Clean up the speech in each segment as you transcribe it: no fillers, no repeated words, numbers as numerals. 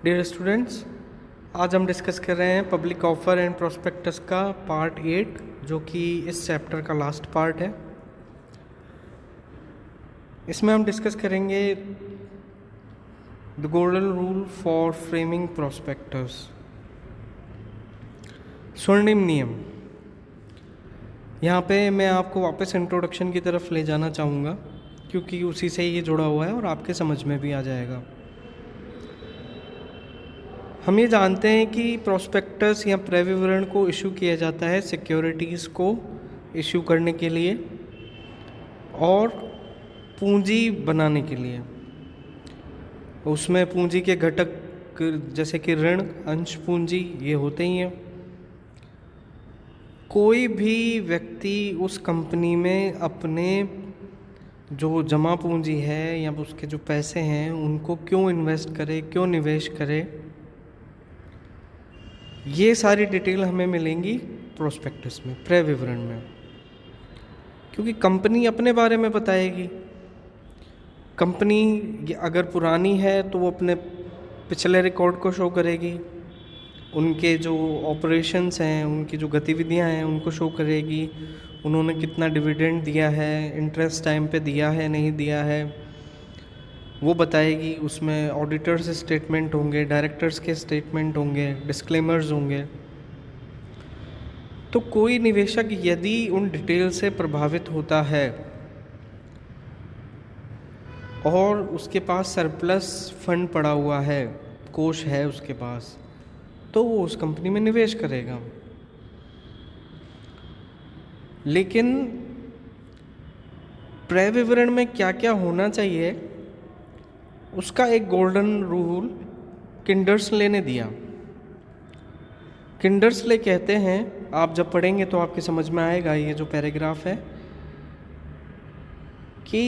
Dear students, आज हम discuss कर रहे हैं पब्लिक ऑफर एंड प्रोस्पेक्टस का पार्ट 8, जो कि इस चैप्टर का लास्ट पार्ट है। इसमें हम डिस्कस करेंगे the golden rule for framing prospectus, स्वर्णिम नियम। यहाँ पे मैं आपको वापस इंट्रोडक्शन की तरफ ले जाना चाहूँगा, क्योंकि उसी से ये जुड़ा हुआ है और आपके समझ में भी आ जाएगा। हम ये जानते हैं कि प्रोस्पेक्टस या क्रय विवरण को इशू किया जाता है सिक्योरिटीज़ को इशू करने के लिए और पूंजी बनाने के लिए। उसमें पूंजी के घटक जैसे कि ऋण, अंश पूंजी, ये होते ही हैं। कोई भी व्यक्ति उस कंपनी में अपने जो जमा पूंजी है या उसके जो पैसे हैं उनको क्यों इन्वेस्ट करे, क्यों निवेश करे, ये सारी डिटेल हमें मिलेंगी प्रोस्पेक्टस में, क्रय विवरण में, क्योंकि कंपनी अपने बारे में बताएगी। कंपनी अगर पुरानी है तो वो अपने पिछले रिकॉर्ड को शो करेगी, उनके जो ऑपरेशंस हैं, उनकी जो गतिविधियां हैं उनको शो करेगी। उन्होंने कितना डिविडेंड दिया है, इंटरेस्ट टाइम पे दिया है, नहीं दिया है, वो बताएगी। उसमें ऑडिटर्स स्टेटमेंट होंगे, डायरेक्टर्स के स्टेटमेंट होंगे, डिस्क्लेमर्स होंगे। तो कोई निवेशक यदि उन डिटेल से प्रभावित होता है और उसके पास सरप्लस फंड पड़ा हुआ है, कोष है उसके पास, तो वो उस कंपनी में निवेश करेगा। लेकिन क्रय विवरण में क्या क्या होना चाहिए, उसका एक गोल्डन रूल किंडर्सले ने दिया। किंडर्सले कहते हैं, आप जब पढ़ेंगे तो आपके समझ में आएगा, ये जो पैराग्राफ है, कि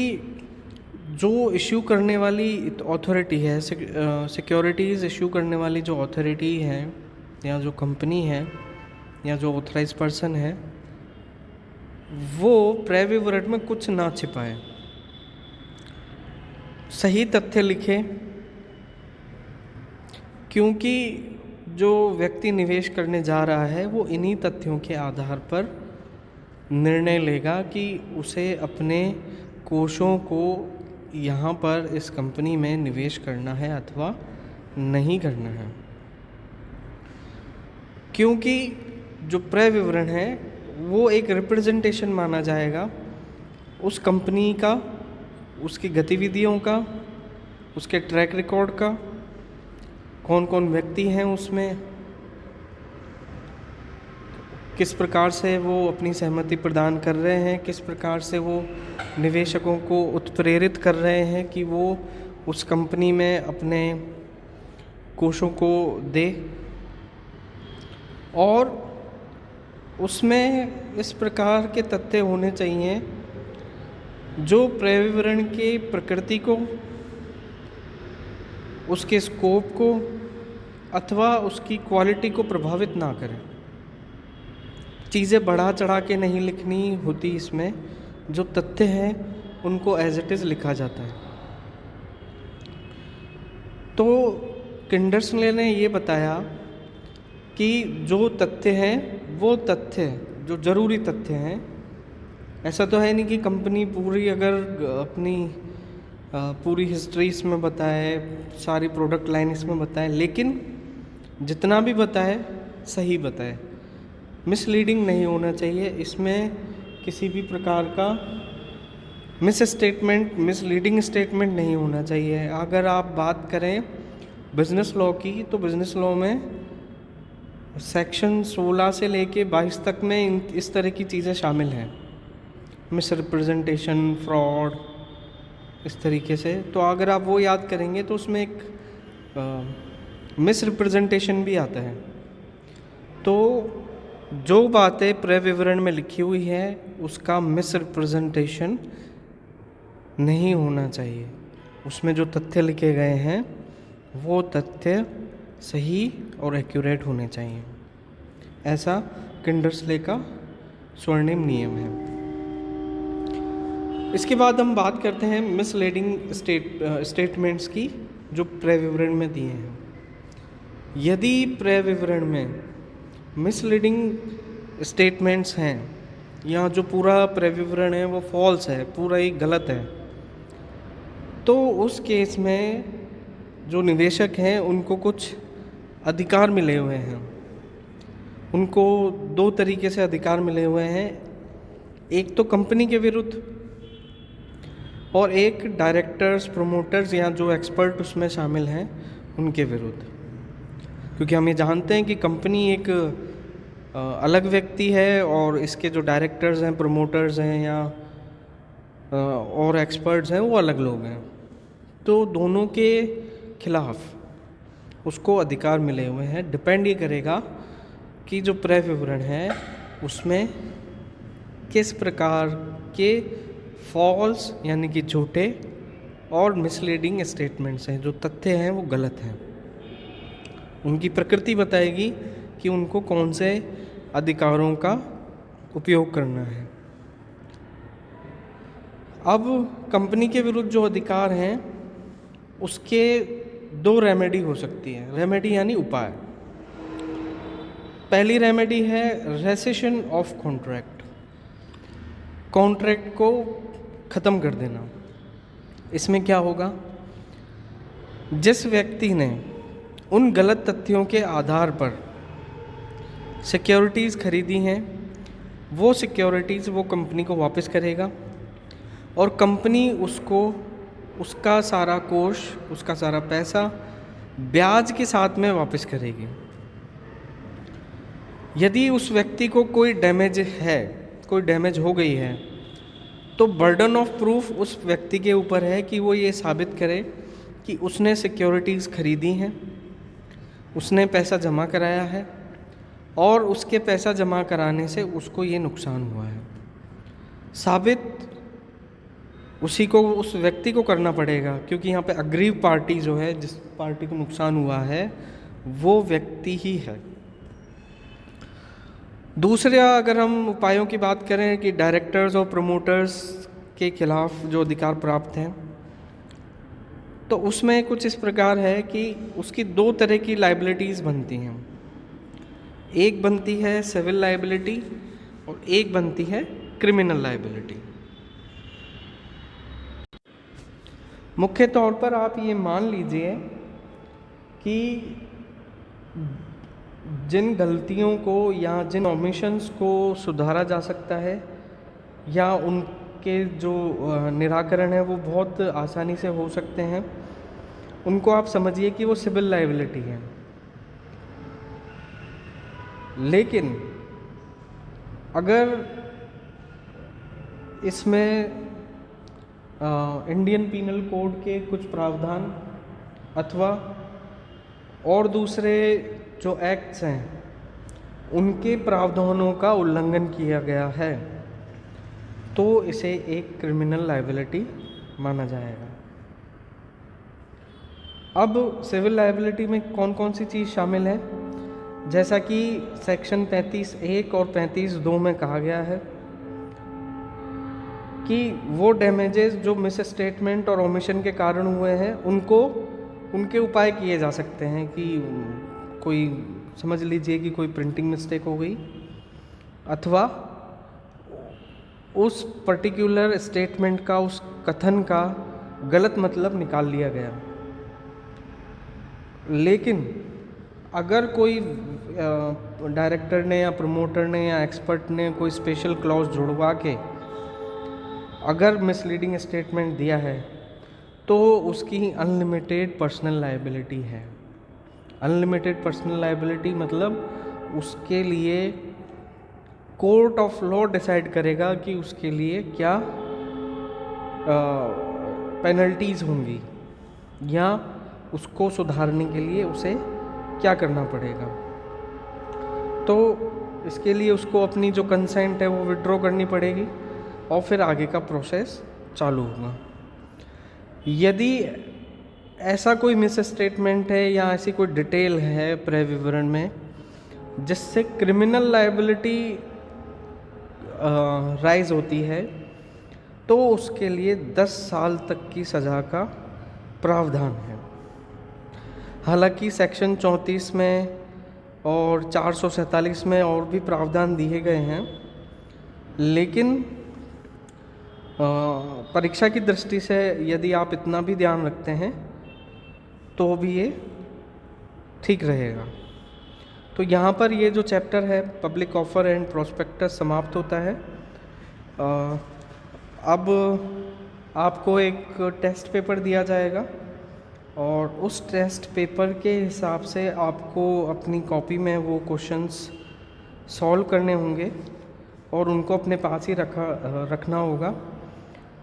जो इश्यू करने वाली अथॉरिटी है, सिक्योरिटीज़ इश्यू करने वाली जो अथॉरिटी है या जो कंपनी है या जो ऑथराइज पर्सन है, वो क्रय विवरण में कुछ ना छिपाए, सही तथ्य लिखे। क्योंकि जो व्यक्ति निवेश करने जा रहा है वो इन्हीं तथ्यों के आधार पर निर्णय लेगा कि उसे अपने कोषों को यहाँ पर इस कंपनी में निवेश करना है अथवा नहीं करना है। क्योंकि जो क्रय विवरण है वो एक रिप्रेजेंटेशन माना जाएगा उस कंपनी का, उसकी गतिविधियों का, उसके ट्रैक रिकॉर्ड का, कौन कौन व्यक्ति हैं उसमें, किस प्रकार से वो अपनी सहमति प्रदान कर रहे हैं, किस प्रकार से वो निवेशकों को उत्प्रेरित कर रहे हैं कि वो उस कंपनी में अपने कोषों को दे। और उसमें इस प्रकार के तथ्य होने चाहिए जो क्रय विवरण के प्रकृति को, उसके स्कोप को अथवा उसकी क्वालिटी को प्रभावित ना करें। चीज़ें बढ़ा चढ़ा के नहीं लिखनी होती इसमें, जो तथ्य हैं उनको एज इट इज़ लिखा जाता है। तो किंडर्सले ने ये बताया कि जो तथ्य हैं वो तथ्य जो ज़रूरी तथ्य हैं। ऐसा तो है नहीं कि कंपनी पूरी अगर अपनी पूरी हिस्ट्री इसमें बताए, सारी प्रोडक्ट लाइन इसमें बताए, लेकिन जितना भी बताए सही बताए, मिसलीडिंग नहीं होना चाहिए। इसमें किसी भी प्रकार का मिसलीडिंग स्टेटमेंट नहीं होना चाहिए। अगर आप बात करें बिजनेस लॉ की, तो बिजनेस लॉ में सेक्शन 16 से लेके 22 तक में इस तरह की चीज़ें शामिल हैं, मिसरिप्रेजेंटेशन, फ्रॉड, इस तरीके से। तो अगर आप वो याद करेंगे तो उसमें एक मिसरिप्रेजेंटेशन भी आता है। तो जो बातें क्रय विवरण में लिखी हुई है उसका मिसरिप्रेजेंटेशन नहीं होना चाहिए। उसमें जो तथ्य लिखे गए हैं वो तथ्य सही और एक्यूरेट होने चाहिए। ऐसा किंडर्सले का स्वर्णिम नियम है। इसके बाद हम बात करते हैं मिसलीडिंग स्टेटमेंट्स की जो क्रय विवरण में दिए हैं। यदि क्रय विवरण में मिसलीडिंग स्टेटमेंट्स हैं या जो पूरा क्रय विवरण है वो फॉल्स है, पूरा ही गलत है, तो उस केस में जो निवेशक हैं उनको कुछ अधिकार मिले हुए हैं। उनको दो तरीके से अधिकार मिले हुए हैं, एक तो कंपनी के विरुद्ध और एक डायरेक्टर्स, प्रोमोटर्स या जो एक्सपर्ट उसमें शामिल हैं उनके विरुद्ध। क्योंकि हम ये जानते हैं कि कंपनी एक अलग व्यक्ति है और इसके जो डायरेक्टर्स हैं, प्रोमोटर्स हैं या और एक्सपर्ट्स हैं वो अलग लोग हैं। तो दोनों के खिलाफ उसको अधिकार मिले हुए हैं। डिपेंड ये करेगा कि जो क्रय विवरण है उसमें किस प्रकार के फॉल्स यानी कि झूठे और मिसलीडिंग स्टेटमेंट्स हैं, जो तथ्य हैं वो गलत हैं। उनकी प्रकृति बताएगी कि उनको कौन से अधिकारों का उपयोग करना है। अब कंपनी के विरुद्ध जो अधिकार हैं उसके दो रेमेडी हो सकती है। रेमेडी यानी उपाय। पहली रेमेडी है रेसिशन ऑफ कॉन्ट्रैक्ट, कॉन्ट्रैक्ट को ख़त्म कर देना। इसमें क्या होगा, जिस व्यक्ति ने उन गलत तथ्यों के आधार पर सिक्योरिटीज़ खरीदी हैं वो सिक्योरिटीज़ वो कंपनी को वापस करेगा और कंपनी उसको उसका सारा कोष, उसका सारा पैसा ब्याज के साथ में वापस करेगी। यदि उस व्यक्ति को कोई डैमेज है, कोई डैमेज हो गई है, तो बर्डन ऑफ प्रूफ उस व्यक्ति के ऊपर है कि वो ये साबित करे कि उसने सिक्योरिटीज़ खरीदी हैं, उसने पैसा जमा कराया है और उसके पैसा जमा कराने से उसको ये नुकसान हुआ है। साबित उसी को, उस व्यक्ति को करना पड़ेगा, क्योंकि यहाँ पे अग्रीव पार्टी जो है, जिस पार्टी को नुकसान हुआ है वो व्यक्ति ही है। दूसरा, अगर हम उपायों की बात करें कि डायरेक्टर्स और प्रमोटर्स के खिलाफ जो अधिकार प्राप्त हैं, तो उसमें कुछ इस प्रकार है कि उसकी दो तरह की लाइबिलिटीज़ बनती हैं। एक बनती है सिविल लाइबिलिटी और एक बनती है क्रिमिनल लाइबिलिटी। मुख्य तौर पर आप ये मान लीजिए कि जिन गलतियों को या जिन ओमिशंस को सुधारा जा सकता है या उनके जो निराकरण है वो बहुत आसानी से हो सकते हैं, उनको आप समझिए कि वो सिविल लाइबिलिटी है। लेकिन अगर इसमें इंडियन पीनल कोड के कुछ प्रावधान अथवा और दूसरे जो एक्ट्स हैं उनके प्रावधानों का उल्लंघन किया गया है, तो इसे एक क्रिमिनल लायबिलिटी माना जाएगा। अब सिविल लायबिलिटी में कौन कौन सी चीज़ शामिल है, जैसा कि सेक्शन 35(1) और 35(2) में कहा गया है कि वो डैमेजेस जो मिस स्टेटमेंट और ओमिशन के कारण हुए हैं उनके उपाय किए जा सकते हैं। कि कोई समझ लीजिए कि कोई प्रिंटिंग मिस्टेक हो गई अथवा उस पर्टिकुलर स्टेटमेंट का, उस कथन का गलत मतलब निकाल लिया गया। लेकिन अगर कोई डायरेक्टर ने या प्रमोटर ने या एक्सपर्ट ने कोई स्पेशल क्लॉज जुड़वा के अगर मिसलीडिंग स्टेटमेंट दिया है तो उसकी अनलिमिटेड पर्सनल लायबिलिटी है। अनलिमिटेड पर्सनल लायबिलिटी मतलब उसके लिए कोर्ट ऑफ लॉ डिसाइड करेगा कि उसके लिए क्या पेनल्टीज़ होंगी या उसको सुधारने के लिए उसे क्या करना पड़ेगा। तो इसके लिए उसको अपनी जो कंसेंट है वो विड्रॉ करनी पड़ेगी और फिर आगे का प्रोसेस चालू होगा। यदि ऐसा कोई मिस स्टेटमेंट है या ऐसी कोई डिटेल है क्रय विवरण में जिससे क्रिमिनल लायबिलिटी राइज होती है, तो उसके लिए 10 साल तक की सज़ा का प्रावधान है। हालांकि सेक्शन 34 में और 447 में और भी प्रावधान दिए गए हैं, लेकिन परीक्षा की दृष्टि से यदि आप इतना भी ध्यान रखते हैं तो भी ये ठीक रहेगा। तो यहाँ पर ये जो चैप्टर है पब्लिक ऑफर एंड प्रोस्पेक्टस समाप्त होता है। अब आपको एक टेस्ट पेपर दिया जाएगा और उस टेस्ट पेपर के हिसाब से आपको अपनी कॉपी में वो क्वेश्चंस सॉल्व करने होंगे और उनको अपने पास ही रखना होगा।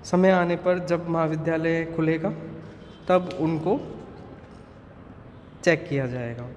समय आने पर जब महाविद्यालय खुलेगा तब उनको चेक किया जाएगा।